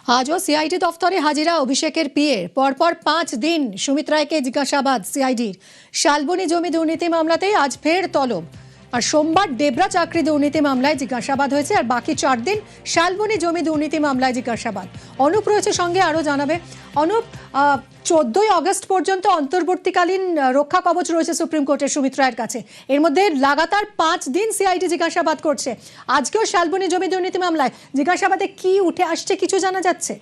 আজও সিআইডি দফতরে হাজিরা অভিষেকের পিএ। পরপর 5 দিন সুমিত রায়কে জিজ্ঞাসাবাদ সিআইডির। শালবনী জমি দুর্নীতি মামলাতেই আজ ফের তলব। আর সোমবার ডেবরা চাকরি দুর্নীতি মামলায় জিজ্ঞাসাবাদ হয়েছে, আর বাকি 4 দিন শালবনী জমি দুর্নীতি মামলায় জিজ্ঞাসাবাদ। অনুপ রয়েছে সঙ্গে, আরো জানাবে। অনুপ, 14ই আগস্ট পর্যন্ত অন্তর্বর্তীকালীন রক্ষা কবচ রয়েছে সুপ্রিম কোর্টের সুমিত রায়ের কাছে। এর মধ্যে লাগাতার 5 দিন সিআইডি জিজ্ঞাসাবাদ করছে। আজকেও শালবনী জমি দুর্নীতি মামলায় জিজ্ঞাসাবাদে কি উঠে আসছে কিছু জানা যাচ্ছে?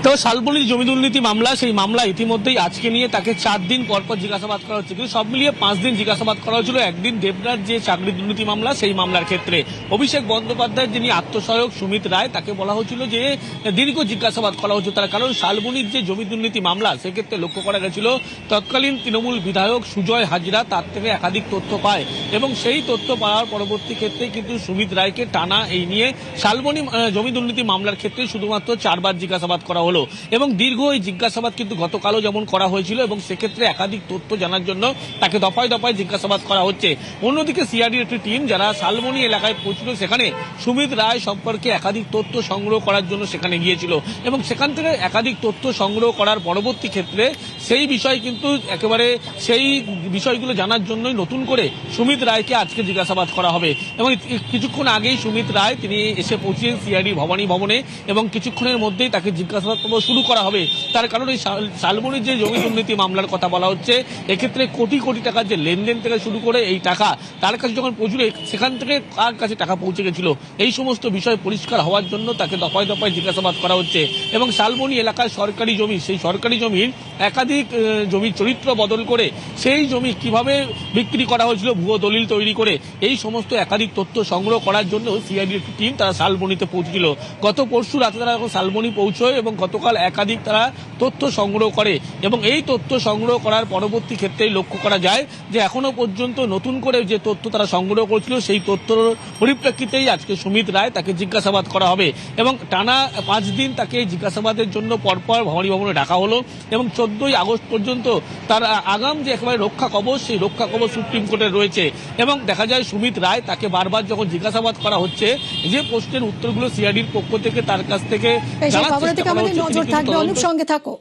তো শালবনী জমি দুর্নীতি মামলা, সেই মামলা ইতিমধ্যেই আজকে নিয়ে তাকে 4 দিন পরপর জিজ্ঞাসাবাদ করা হচ্ছে, কিন্তু সব মিলিয়ে 5 দিন জিজ্ঞাসাবাদ করা হয়েছিল। একদিন দেবরার যে চাকরি দুর্নীতি মামলা, সেই মামলার ক্ষেত্রে অভিষেক বন্দ্যোপাধ্যায়ের যিনি আত্মসহায়ক সুমিত রায়, তাকে বলা হয়েছিল যে দীর্ঘ জিজ্ঞাসাবাদ করা হচ্ছে। তার কারণ শালবনীর যে জমি দুর্নীতি মামলা, সেক্ষেত্রে লক্ষ্য করা গেছিল তৎকালীন তৃণমূল বিধায়ক সুজয় হাজরা তার থেকে একাধিক তথ্য পায়, এবং সেই তথ্য পাওয়ার পরবর্তী ক্ষেত্রে কিন্তু সুমিত রায়কে টানা এই নিয়ে শালবনী জমি দুর্নীতি মামলার ক্ষেত্রে শুধুমাত্র 4 বার জিজ্ঞাসাবাদ করা হলো। এবং দীর্ঘ এই জিজ্ঞাসাবাদ কিন্তু গতকালও যেমন করা হয়েছিল, এবং সেক্ষেত্রে একাধিক তথ্য জানার জন্য তাকে দফায় দফায় জিজ্ঞাসাবাদ করা হচ্ছে। অন্যদিকে সিআইডির একটি টিম যারা শালবনী এলাকায় পৌঁছিল, সেখানে সুমিত রায় সম্পর্কে একাধিক তথ্য সংগ্রহ করার জন্য সেখানে গিয়েছিল, এবং সেখান থেকে একাধিক তথ্য সংগ্রহ করার পরবর্তী ক্ষেত্রে সেই বিষয় কিন্তু একেবারে সেই বিষয়গুলো জানার জন্যই নতুন করে সুমিত রায়কে আজকে জিজ্ঞাসাবাদ করা হবে। এবং কিছুক্ষণ আগেই সুমিত রায় তিনি এসে পৌঁছেছেন সিআইডি ভবানী ভবনে, এবং কিছুক্ষণের মধ্যেই তাকে জিজ্ঞাসাবাদ শুরু করা হবে। তার কারণ এই শালবনীর যে জমি দুর্নীতি মামলার কথা বলা হচ্ছে, এক্ষেত্রে কোটি কোটি টাকার যে লেনদেন থেকে শুরু করে এই টাকা তার কাছে যখন পৌঁছল, সেখান থেকে কার কাছে টাকা পৌঁছে গেছিল, এই সমস্ত বিষয় পরিষ্কার হওয়ার জন্য তাকে দফায় দফায় জিজ্ঞাসাবাদ করা হচ্ছে। এবং শালবনী এলাকায় সরকারি জমি, সেই সরকারি জমির একাধিক জমির চরিত্র বদল করে সেই জমি কিভাবে বিক্রি করা হয়েছিল ভুয়ো দলিল তৈরি করে, এই সমস্ত একাধিক তথ্য সংগ্রহ করার জন্য সিআইডির একটি টিম তারা শালবনীতে পৌঁছেছিল। গত পরশু রাতে তারা শালবনী পৌঁছয়, এবং গতকাল একাধিক তারা তথ্য সংগ্রহ করে, এবং এই তথ্য সংগ্রহ করার পরবর্তী ক্ষেত্রেই লক্ষ্য করা যায় যে এখনো পর্যন্ত নতুন করে যে তথ্য তারা সংগ্রহ করেছিল, সেই তথ্যর পরিপ্রেক্ষিতেই আজকে সুমিত রায় তাকে জিজ্ঞাসাবাদ করা হবে। এবং টানা 5 দিন তাকে জিজ্ঞাসাবাদের জন্য পরপর ভবানী ভবনে ডাকা হলো, এবং 14ই আগস্ট পর্যন্ত তার আগাম যে একেবারে রক্ষা কবচ, সেই রক্ষা কবচ সুপ্রিম কোর্টে রয়েছে। এবং দেখা যায় সুমিত রায় তাকে বারবার যখন জিজ্ঞাসাবাদ করা হচ্ছে, যে প্রশ্নের উত্তরগুলো সিআইডির পক্ষ থেকে তার কাছ থেকে জানার চেষ্টা করা হচ্ছে। নজর থাকবে, অনুপ সঙ্গে থাকো।